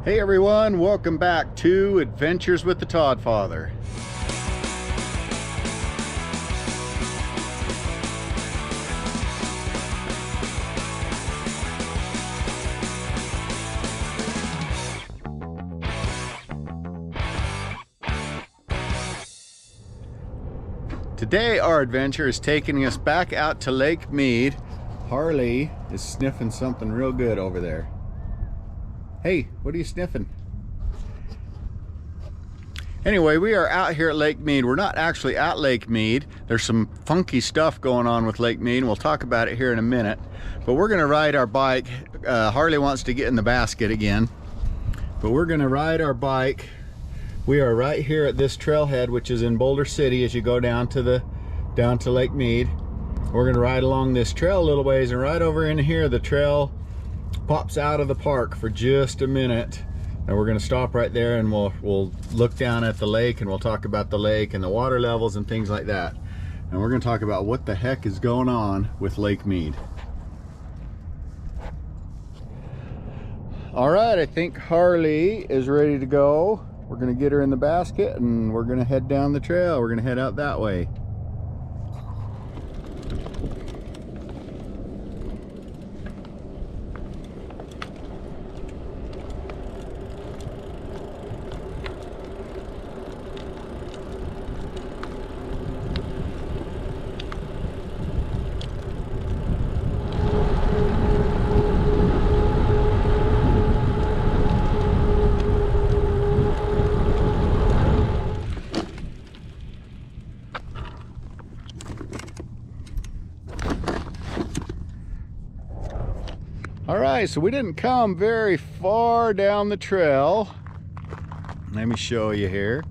Hey everyone, welcome back to Adventures with the Todd Father. Today our adventure is taking us back out to Lake Mead. Harley is sniffing something real good over there. Hey, what are you sniffing? Anyway, we are out here at Lake Mead. We're not actually at Lake Mead. There's some funky stuff going on with Lake Mead, and we'll talk about it here in a minute. But we're gonna ride our bike. Harley wants to get in the basket again. But we're gonna ride our bike. We are right here at this trailhead, which is in Boulder City as you go down to Lake Mead. We're gonna ride along this trail a little ways, and right over in here, the trail pops out of the park for just a minute, and we're going to stop right there, and we'll look down at the lake, and we'll talk about the lake and the water levels and things like that. And we're going to talk about what the heck is going on with Lake Mead. All right, I think Harley is ready to go. We're going to get her in the basket, and we're going to head down the trail. We're going to head out that way. All right, so we didn't come very far down the trail. Let me show you here.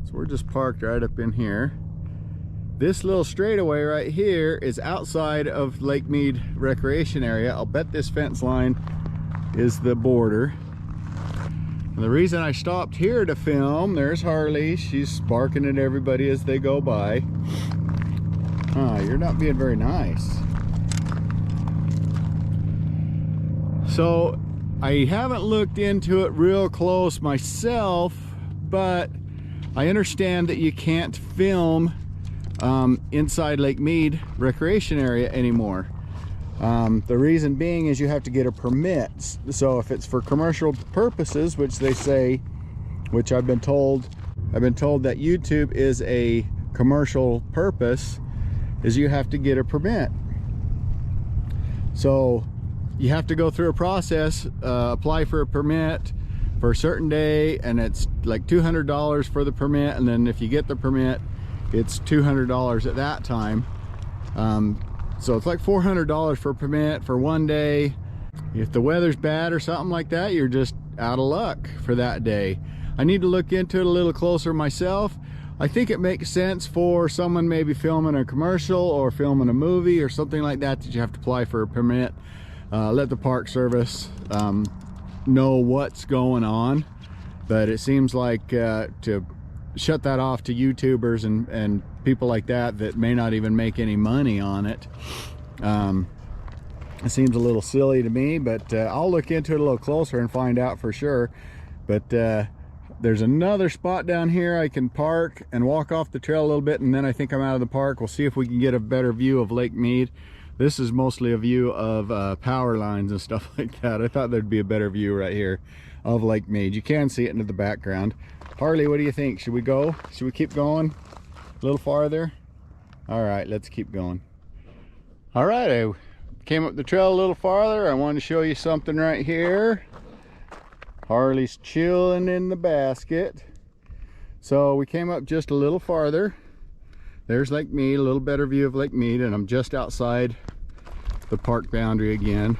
So we're just parked right up in here. This little straightaway right here is outside of Lake Mead recreation area. I'll bet this fence line is the border. And the reason I stopped here to film, there's Harley. She's barking at everybody as they go by. You're not being very nice. So I haven't looked into it real close myself, but I understand that you can't film inside Lake Mead recreation area anymore. The reason being is you have to get a permit. So if it's for commercial purposes, which they say, which I've been told that YouTube is a commercial purpose, is you have to get a permit. So you have to go through a process, apply for a permit for a certain day, and it's like $200 for the permit, and then if you get the permit, it's $200 at that time. So it's like $400 for a permit for one day. If the weather's bad or something like that, you're just out of luck for that day. I need to look into it a little closer myself. I think it makes sense for someone maybe filming a commercial or filming a movie or something like that, that you have to apply for a permit. Let the Park Service know what's going on, but it seems like to shut that off to YouTubers and people like that may not even make any money on it, it seems a little silly to me, but I'll look into it a little closer and find out for sure. But there's another spot down here I can park and walk off the trail a little bit, and then I think I'm out of the park. We'll see if we can get a better view of Lake Mead. This is mostly a view of power lines and stuff like that. I thought there'd be a better view right here of Lake Mead. You can see it into the background. Harley, what do you think? Should we go? Should we keep going a little farther? All right, let's keep going. All right, I came up the trail a little farther. I wanted to show you something right here. Harley's chilling in the basket. So we came up just a little farther. There's Lake Mead, a little better view of Lake Mead, and I'm just outside the park boundary again.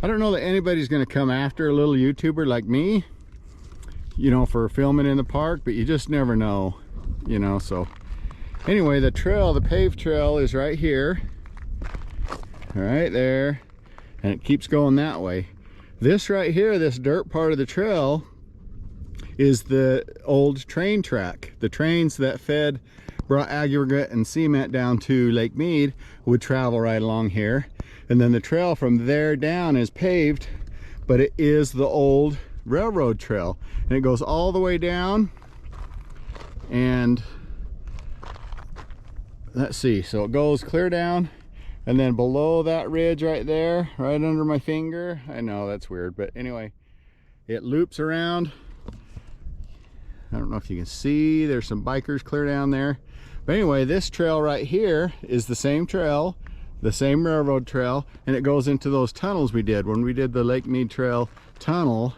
I don't know that anybody's going to come after a little YouTuber like me, you know, for filming in the park, but you just never know, you know. So anyway, the trail, the paved trail, is right here, right there, and it keeps going that way. This right here, this dirt part of the trail, is the old train track. The trains that brought aggregate and cement down to Lake Mead would travel right along here, and then the trail from there down is paved, but it is the old railroad trail, and it goes all the way down. And let's see, so it goes clear down, and then below that ridge right there, right under my finger, I know that's weird, but anyway, it loops around. I don't know if you can see, there's some bikers clear down there. But anyway, this trail right here is the same trail, the same railroad trail, and it goes into those tunnels we did when we did the Lake Mead Trail tunnel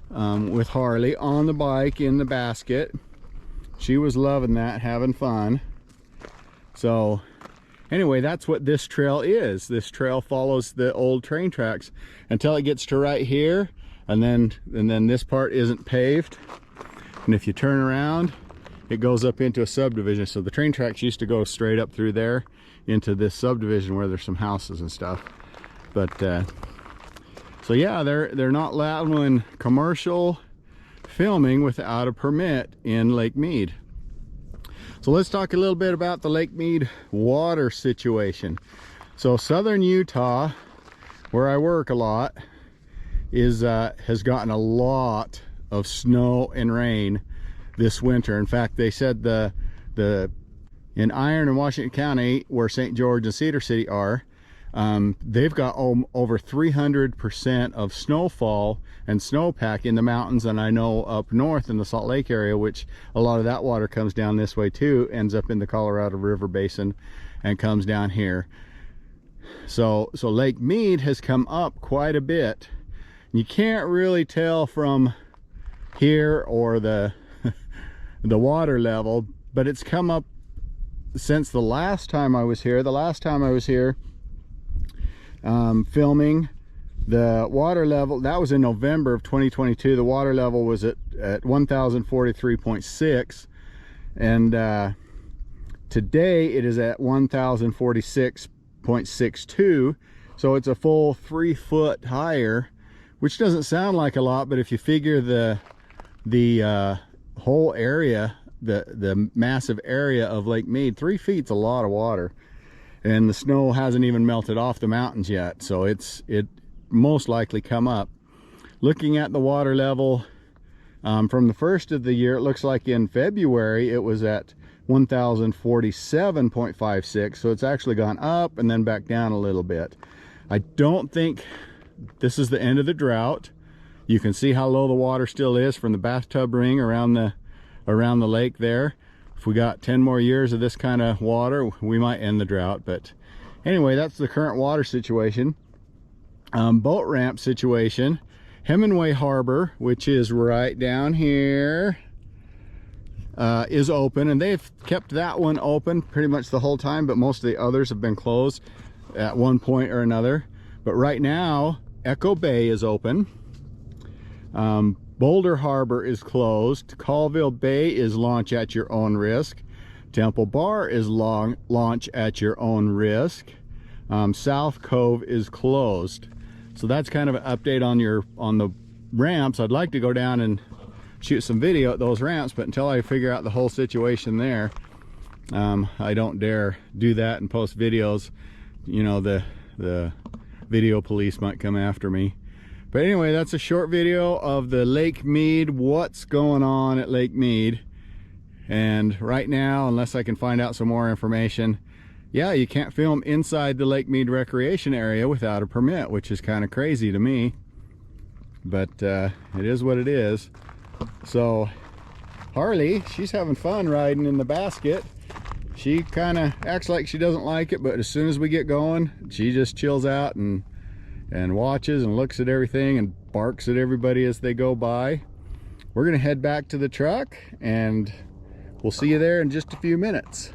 with Harley on the bike in the basket. She was loving that, having fun. So anyway, that's what this trail is. This trail follows the old train tracks until it gets to right here, and then this part isn't paved. And if you turn around, it goes up into a subdivision. So the train tracks used to go straight up through there into this subdivision where there's some houses and stuff. But so yeah, they're not allowing commercial filming without a permit in Lake Mead. So let's talk a little bit about the Lake Mead water situation. So southern Utah, where I work a lot, has gotten a lot of snow and rain this winter. In fact, they said in Iron and Washington County, where St. George and Cedar City are, they've got over 300% of snowfall and snowpack in the mountains. And I know up north in the Salt Lake area, which a lot of that water comes down this way too, ends up in the Colorado River Basin and comes down here. So Lake Mead has come up quite a bit. You can't really tell from here or the water level, but it's come up since the last time I was here. The last time I was here filming, the water level, that was in November of 2022, the water level was at 1043.6, and today it is at 1046.62, so it's a full 3 foot higher, which doesn't sound like a lot, but if you figure the whole area, the massive area of Lake Mead, 3 feet's a lot of water, and the snow hasn't even melted off the mountains yet, so it most likely come up. Looking at the water level from the first of the year, it looks like in February it was at 1047.56, so it's actually gone up and then back down a little bit. I don't think this is the end of the drought. You can see how low the water still is from the bathtub ring around the lake there. If we got 10 more years of this kind of water, we might end the drought. But anyway, that's the current water situation. Boat ramp situation. Hemingway Harbor, which is right down here, is open, and they've kept that one open pretty much the whole time, but most of the others have been closed at one point or another. But right now, Echo Bay is open. Boulder Harbor is closed. Colville Bay is launch at your own risk. Temple Bar is launch at your own risk. South Cove is closed. So that's kind of an update on the ramps. I'd like to go down and shoot some video at those ramps, but until I figure out the whole situation there, I don't dare do that and post videos. You know, the video police might come after me. But anyway, that's a short video of the Lake Mead, what's going on at Lake Mead. And right now, unless I can find out some more information, yeah, you can't film inside the Lake Mead recreation area without a permit, which is kind of crazy to me. But it is what it is. So Harley, she's having fun riding in the basket. She kind of acts like she doesn't like it, but as soon as we get going, she just chills out and watches and looks at everything and barks at everybody as they go by. We're gonna head back to the truck and we'll see you there in just a few minutes.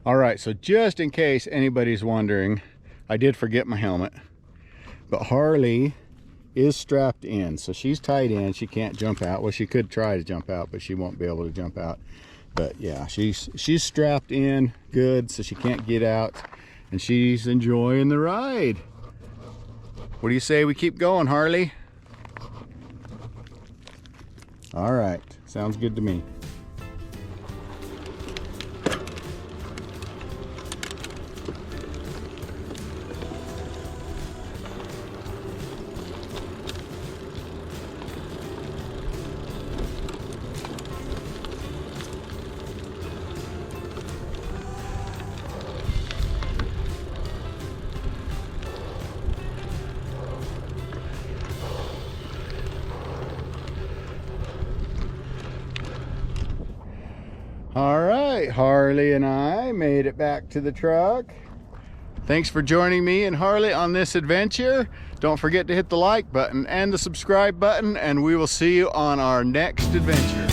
All right, so just in case anybody's wondering, I did forget my helmet, but Harley is strapped in, so she's tied in. She can't jump out. Well, she could try to jump out, but she won't be able to jump out. But yeah, she's strapped in good, so she can't get out, and she's enjoying the ride. What do you say we keep going, Harley? All right, sounds good to me. All right, Harley and I made it back to the truck. Thanks for joining me and Harley on this adventure. Don't forget to hit the like button and the subscribe button, and we will see you on our next adventure.